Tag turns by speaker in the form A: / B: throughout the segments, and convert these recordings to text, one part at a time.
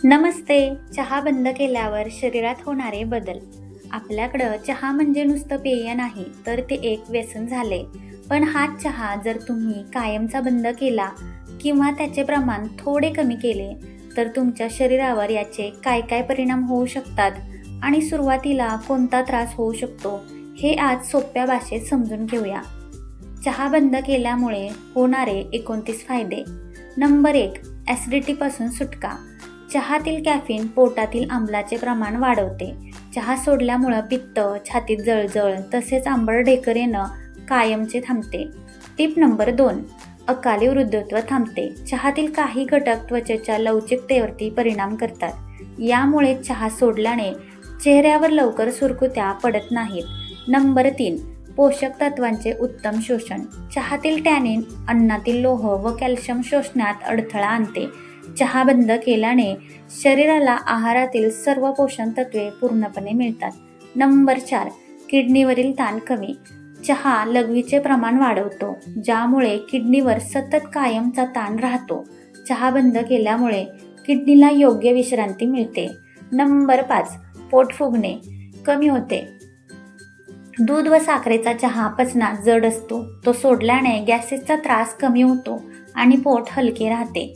A: नमस्ते. चहा बंद केल्यावर शरीरात होणारे बदल. आपल्याकडं चहा म्हणजे नुसतं पेय नाही, तर ते एक व्यसन झाले. पण हाच चहा जर तुम्ही कायमचा बंद केला किंवा त्याचे प्रमाण थोडे कमी केले, तर तुमच्या शरीरावर याचे काय काय परिणाम होऊ शकतात आणि सुरुवातीला कोणता त्रास होऊ शकतो, हे आज सोप्या भाषेत समजून घेऊया. चहा बंद केल्यामुळे होणारे 29 फायदे. नंबर 1. ॲसिडिटीपासून सुटका. चहातील कॅफीन पोटातील आम्लाचे प्रमाण वाढवते. चहा सोडल्यामुळं पित्त, छातीत जळजळ तसेच आंबट ढेकर येणं कायमचे थांबते. Tip number 2. अकाली वृद्धत्व थांबते. चहातील काही घटक त्वचेच्या लवचिकतेवरती परिणाम करतात. यामुळे चहा सोडल्याने चेहऱ्यावर लवकर सुरकुत्या पडत नाहीत. नंबर 3. पोषक तत्वांचे उत्तम शोषण. चहातील टॅनिन अन्नातील लोह व कॅल्शियम शोषण्यात अडथळा आणते. चहा बंद केल्याने शरीराला आहारातील सर्व पोषण तत्वे पूर्णपणे मिळतात. नंबर 4. किडनीवरील ताण कमी. चहा लघवीचे प्रमाण वाढवतो, ज्यामुळे किडनीवर सतत कायमचा ताण राहतो. चहा बंद केल्यामुळे किडनीला योग्य विश्रांती मिळते. नंबर 5. पोट फुगणे कमी होते. दूध व साखरेचा चहा पचनात जड असतो. तो सोडल्याने गॅसेसचा त्रास कमी होतो आणि पोट हलके राहते.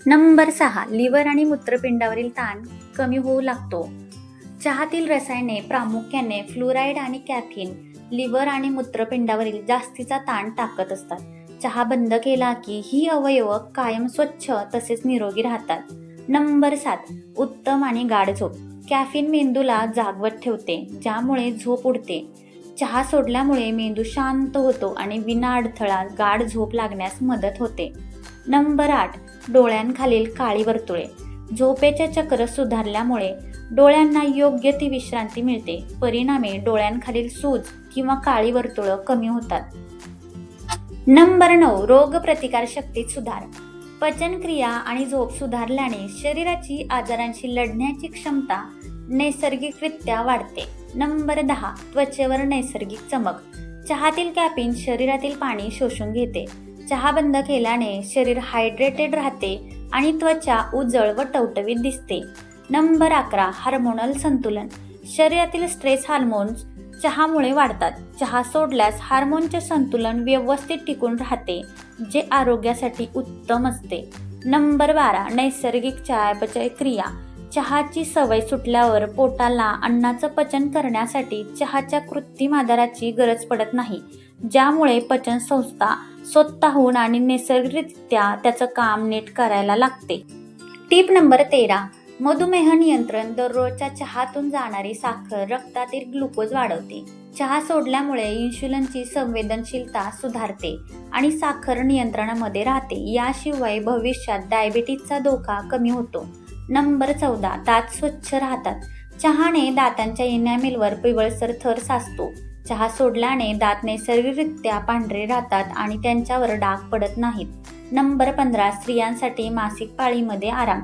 A: नंबर 6. लिव्हर आणि मूत्रपिंडावरील ताण कमी होऊ लागतो. चहातील रसायने प्रामुख्याने फ्लोराईड आणि कॅफीन लिव्हर आणि मूत्रपिंडावरील जास्तीचा ताण टाकत असतात. चहा बंद केला की ही अवयव कायम स्वच्छ तसेच निरोगी राहतात. नंबर 7. उत्तम आणि गाढ झोप. कॅफीन मेंदूला जागवत ठेवते, ज्यामुळे झोप उडते. चहा सोडल्यामुळे मेंदू शांत होतो आणि विना अडथळा गाढ झोप लागण्यास मदत होते. नंबर 8. डोळ्यांखालील काळी वर्तुळे. झोपेचे चक्र सुधारल्यामुळे डोळ्यांना योग्य ती विश्रांती मिळते. परिणामी डोळ्यांखालील सूज किंवा काळी वर्तुळं कमी होतात. नंबर 9. रोगप्रतिकारशक्तीत सुधार. पचनक्रिया आणि झोप सुधारल्याने शरीराची आजारांशी लढण्याची क्षमता नैसर्गिकरित्या वाढते. नंबर 10. त्वचेवर नैसर्गिक चमक. चहातील कॅफीन शरीरातील पाणी शोषून घेते. चहा बंद केल्याने शरीर हायड्रेटेड राहते आणि त्वचा उजळ व टवटवीत दिसते. नंबर 11. हार्मोनल संतुलन. शरीरातील स्ट्रेस हार्मोन्स चहामुळे वाढतात. चहा सोडल्यास हार्मोनचे संतुलन व्यवस्थित टिकून राहते, जे आरोग्यासाठी उत्तम असते. नंबर 12. नैसर्गिक चयापचय क्रिया. चहाची सवय सुटल्यावर पोटाला अन्नाचं पचन करण्यासाठी चहाच्या कृत्रिम आधाराची गरज पडत नाही, ज्यामुळे पचन संस्था स्वतःहून आणि नैसर्गिकरित्या त्याचं काम नीट करायला लागते. Tip number 13. मधुमेह नियंत्रण. दररोजच्या चहातून जाणारी साखर रक्तातील ग्लुकोज वाढवते. चहा सोडल्यामुळे इन्शुलिनची संवेदनशीलता सुधारते आणि साखर नियंत्रणामध्ये राहते. याशिवाय भविष्यात डायबिटीजचा धोका कमी होतो. नंबर 14. दात स्वच्छ राहतात. चहाने दातांच्या इनॅमिलवर पिवळसर थर साचतो. चहा सोडल्याने दात नैसर्गिकरित्या पांढरे राहतात आणि त्यांच्यावर डाग पडत नाहीत. नंबर 15. स्त्रियांसाठी मासिक पाळीमध्ये आराम.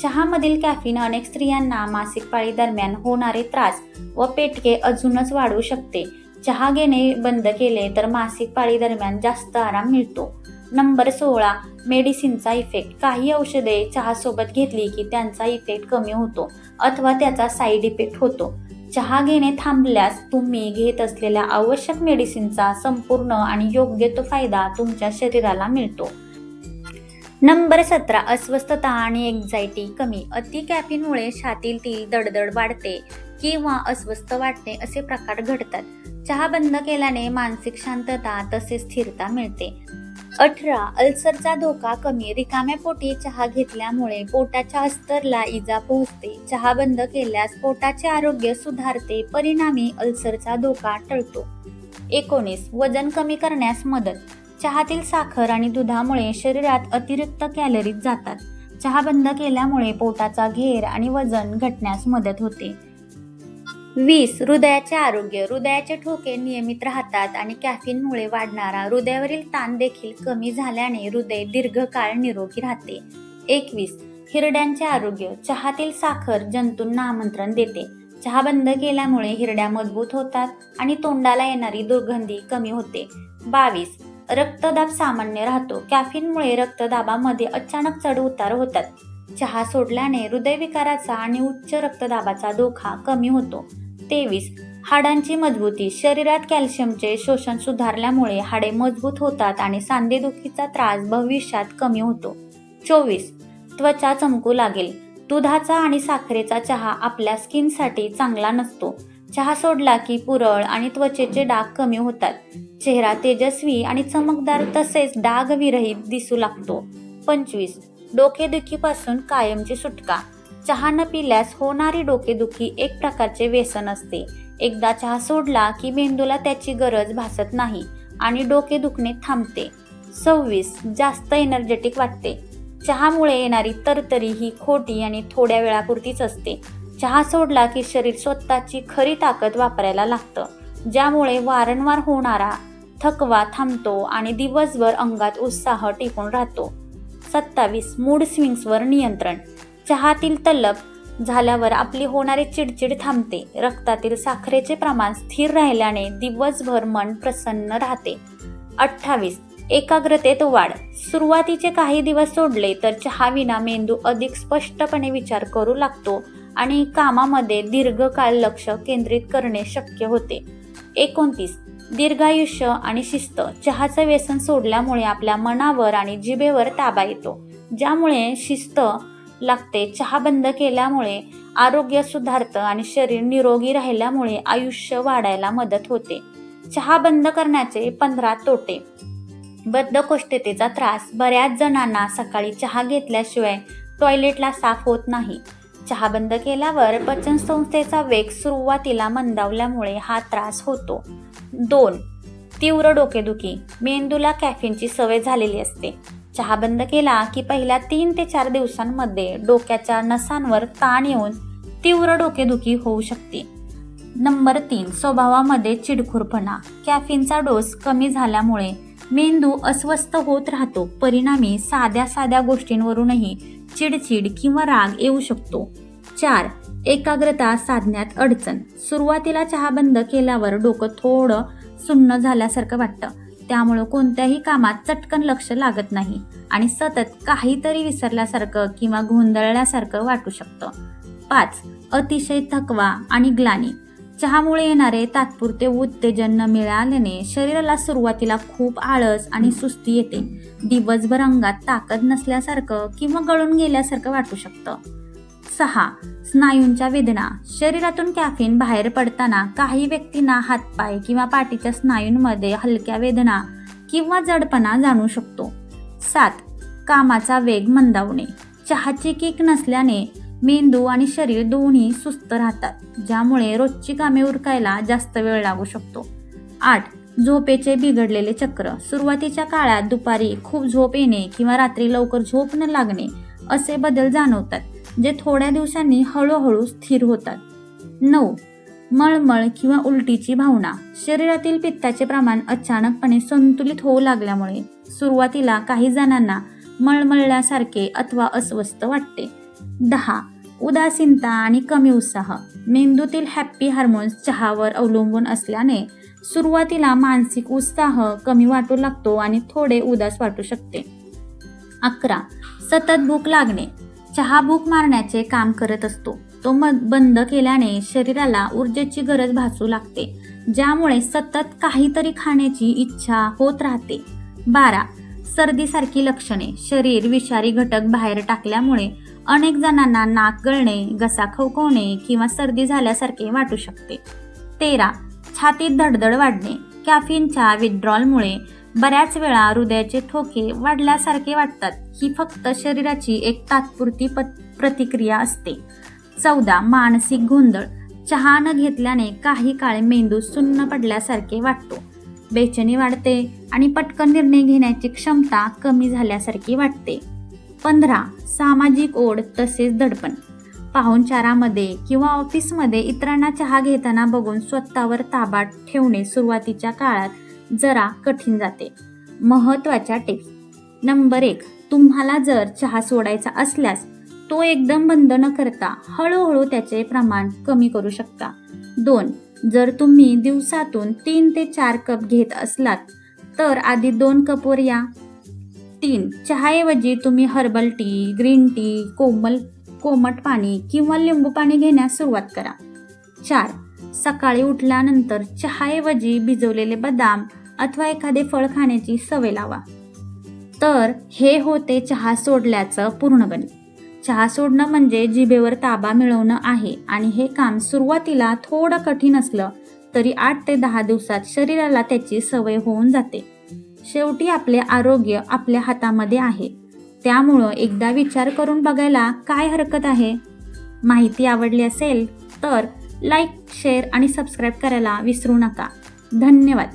A: चहामधील कॅफीन अनेक स्त्रियांना मासिक पाळी दरम्यान होणारे त्रास व पेटके अजूनच वाढवू शकते. चहा घेणे बंद केले तर मासिक पाळी दरम्यान जास्त आराम मिळतो. नंबर 16. मेडिसिनचा इफेक्ट. काही औषधे चहासोबत घेतली की त्यांचा इफेक्ट कमी होतो अथवा त्याचा साईड इफेक्ट होतो. चहा घेणे थांबल्यास तुम्ही घेत असलेल्या आवश्यक मेडिसिनचा संपूर्ण आणि योग्य तो फायदा तुमच्या शरीराला मिळतो. नंबर 17. अस्वस्थता आणि एन्झायटी कमी. अति कॅफीनमुळे छातीतील दडदड वाढते किंवा अस्वस्थ वाटणे असे प्रकार घडतात. चहा बंद केल्याने मानसिक शांतता तसेच स्थिरता मिळते. 18. अल्सरचा धोका कमी. रिकाम्या पोटी चहा घेतल्यामुळे पोटाच्या अस्तरला इजा पोहोचते. चहा बंद केल्यास पोटाचे आरोग्य सुधारते, परिणामी अल्सरचा धोका टळतो. 19. वजन कमी करण्यास मदत. चहातील साखर आणि दुधामुळे शरीरात अतिरिक्त कॅलरीज जातात. चहा बंद केल्यामुळे पोटाचा घेर आणि वजन घटण्यास मदत होते. 20. हृदयाचे आरोग्य. हृदयाचे ठोके नियमित राहतात आणि कॅफीनमुळे वाढणारा हृदयावरील ताण देखील कमी झाल्याने हृदय दीर्घकाळ निरोगी राहते. 21. हिरड्यांचे आरोग्य. चहातील साखर जंतूंना आमंत्रण देते. चहा बंद केल्यामुळे हिरड्या मजबूत होतात आणि तोंडाला येणारी दुर्गंधी कमी होते. 22. रक्तदाब सामान्य राहतो. कॅफीनमुळे रक्तदाबामध्ये अचानक चढ उतार होतात. चहा सोडल्याने हृदयविकाराचा आणि उच्च रक्तदाबाचा धोका कमी होतो. 23. हाडांची मजबूती. शरीरात कॅल्शियमचे शोषण सुधारल्यामुळे हाडे मजबूत होतात आणि सांधेदुखीचा त्रास भविष्यात कमी होतो. 24. त्वचा चमकू लागेल. दुधाचा आणि साखरेचा चहा आपल्या स्किनसाठी चांगला नसतो. चहा सोडला की पुरळ आणि त्वचेचे डाग कमी होतात. चेहरा तेजस्वी आणि चमकदार तसेच डागविरहित दिसू लागतो. 25. डोकेदुखीपासून कायमची सुटका. चहा न पिल्यास होणारी डोकेदुखी एक प्रकारचे व्यसन असते. एकदा चहा सोडला की मेंदूला त्याची गरज भासत नाही आणि डोके दुखणे थांबते. 26. जास्त एनर्जेटिक वाटते. चहामुळे येणारी तरतरी ही खोटी आणि थोड्या वेळापुरतीच असते. चहा सोडला की शरीर स्वतःची खरी ताकद वापरायला लागतं, ज्यामुळे वारंवार होणारा थकवा थांबतो आणि दिवसभर अंगात उत्साह टिकून राहतो. 27. मूड स्विंग्सवर नियंत्रण. चहातील तलप झाल्यावर आपली होणारी चिडचिड थांबते. रक्तातील साखरेचे प्रमाण स्थिर राहिल्याने दिवसभर मन प्रसन्न राहते. 28. एकाग्रतेत वाढ. सुरुवातीचे काही दिवस सोडले तर चहाविना मेंदू अधिक स्पष्टपणे विचार करू लागतो आणि कामामध्ये दीर्घकाळ लक्ष केंद्रित करणे शक्य होते. 29. दीर्घायुष्य आणि शिस्त. चहाचं व्यसन सोडल्यामुळे आपल्या मनावर आणि जिभेवर ताबा येतो, ज्यामुळे शिस्त लागते. चहा बंद केल्यामुळे आरोग्य सुधारतं आणि शरीर निरोगी राहिल्यामुळे आयुष्य वाढायला मदत होते. चहा बंद करण्याचे 15 तोटे. बद्धकोष्ठतेचा त्रास. बऱ्याच जणांना सकाळी चहा घेतल्याशिवाय टॉयलेटला साफ होत नाही. चहा बंद केल्यावर पचनसंस्थेचा वेग सुरुवातीला मंदावल्यामुळे हा त्रास होतो. 2. तीव्र डोकेदुखी. मेंदूला कॅफीनची सवय झालेली असते. चहा बंद केला की पहिल्या 3 ते 4 दिवसांमध्ये डोक्याच्या नसांवर ताण येऊन तीव्र डोकेदुखी होऊ शकते. नंबर 3. स्वभावामध्ये चिडखोरपणा. कॅफीनचा डोस कमी झाल्यामुळे मेंदू अस्वस्थ होत राहतो. परिणामी साध्या गोष्टींवरूनही चिडचिड किंवा राग येऊ शकतो. 4. एकाग्रता साधण्यात अडचण. सुरुवातीला चहा बंद केल्यावर डोकं थोडं सुन्न झाल्यासारखं वाटतं. त्यामुळे कोणत्याही कामात चटकन लक्ष लागत नाही आणि सतत काहीतरी विसरल्यासारखं किंवा गोंधळल्यासारखं वाटू शकतं. 5. अतिशय थकवा आणि ग्लानी. चहामुळे येणारे तात्पुरते उत्तेजन न मिळाल्याने शरीराला सुरुवातीला खूप आळस आणि सुस्ती येते. दिवसभर अंगात ताकद नसल्यासारखं किंवा गळून गेल्यासारखं वाटू शकतं. 6. स्नायूंच्या वेदना. शरीरातून कॅफीन बाहेर पडताना काही व्यक्तींना हातपाय किंवा पाठीच्या स्नायूंमध्ये हलक्या वेदना किंवा जडपणा जाणवू शकतो. 7. कामाचा वेग मंदावणे. चहाची किक नसल्याने मेंदू आणि शरीर दोन्ही सुस्त राहतात, ज्यामुळे रोजची कामे उरकायला जास्त वेळ लागू शकतो. 8. झोपेचे बिघडलेले चक्र. सुरुवातीच्या काळात दुपारी खूप झोप येणे किंवा रात्री लवकर झोप न लागणे असे बदल जाणवतात, जे थोड्या दिवसांनी हळूहळू स्थिर होतात. 9. मळमळ किंवा उलटीची भावना. शरीरातील पित्ताचे प्रमाण अचानकपणे संतुलित होऊ लागल्यामुळे सुरुवातीला काही जणांना मळमळल्यासारखे अथवा अस्वस्थ वाटते. 10. उदासीनता आणि कमी उत्साह. मेंदूतील हॅपी हार्मोन्स चहावर अवलंबून असल्याने सुरुवातीला मानसिक उत्साह कमी वाटू लागतो आणि थोडे उदास वाटू शकते. 11. सतत भूक लागणे. चहा भूक मारण्याचे काम करत असतो. तो बंद केल्याने शरीराला ऊर्जेची गरज भासू लागते, ज्यामुळे सतत काहीतरी खाण्याची इच्छा होत राहते. 12. सर्दीसारखी लक्षणे. शरीर विषारी घटक बाहेर टाकल्यामुळे अनेक जणांना नाक गळणे, घसा खवखवणे किंवा सर्दी झाल्यासारखे वाटू शकते. 13. छातीत धडधड वाढणे. कॅफीनच्या विथड्रॉलमुळे बऱ्याच वेळा हृदयाचे ठोके वाढल्यासारखे वाटतात. ही फक्त शरीराची एक तात्पुरती प्रतिक्रिया असते. 14. मानसिक गोंधळ. चहा न घेतल्याने काही काळ मेंदू सुन्न पडल्यासारखे वाटतो. बेचैनी वाढते आणि पटकन निर्णय घेण्याची क्षमता कमी झाल्यासारखी वाटते. 15. सामाजिक ओढ तसेच दडपण. पाहुणचारामध्ये किंवा ऑफिसमध्ये इतरांना चहा घेताना बघून स्वतःवर ताबा ठेवणे सुरुवातीच्या काळात जरा कठीण जाते. महत्त्वाच्या टिप्स. नंबर 1. तुम्हाला जर चहा सोडायचा असल्यास तो एकदम बंद न करता हळूहळू त्याचे प्रमाण कमी करू शकता. 2. जर तुम्ही दिवसातून 3 ते 4 कप घेत असलात तर आधी 2 कपवर या. 3. चहाऐवजी तुम्ही हर्बल टी, ग्रीन टी, कोमट पाणी किंवा लिंबू पाणी घेण्यास सुरुवात करा. 4. सकाळी उठल्यानंतर चहाऐवजी भिजवलेले बदाम अथवा एखादे फळ खाण्याची सवय लावा. तर हे होते चहा सोडल्याचं पूर्ण गणित. चहा सोडणं म्हणजे जिभेवर ताबा मिळवणं आहे आणि हे काम सुरुवातीला थोडं कठीण असलं तरी 8 ते 10 दिवसात शरीराला त्याची सवय होऊन जाते. शेवटी आपले आरोग्य आपल्या हातामध्ये आहे, त्यामुळं एकदा विचार करून बघायला काय हरकत आहे. माहिती आवडली असेल तर लाईक, शेअर आणि सबस्क्राईब करायला विसरू नका. धन्यवाद.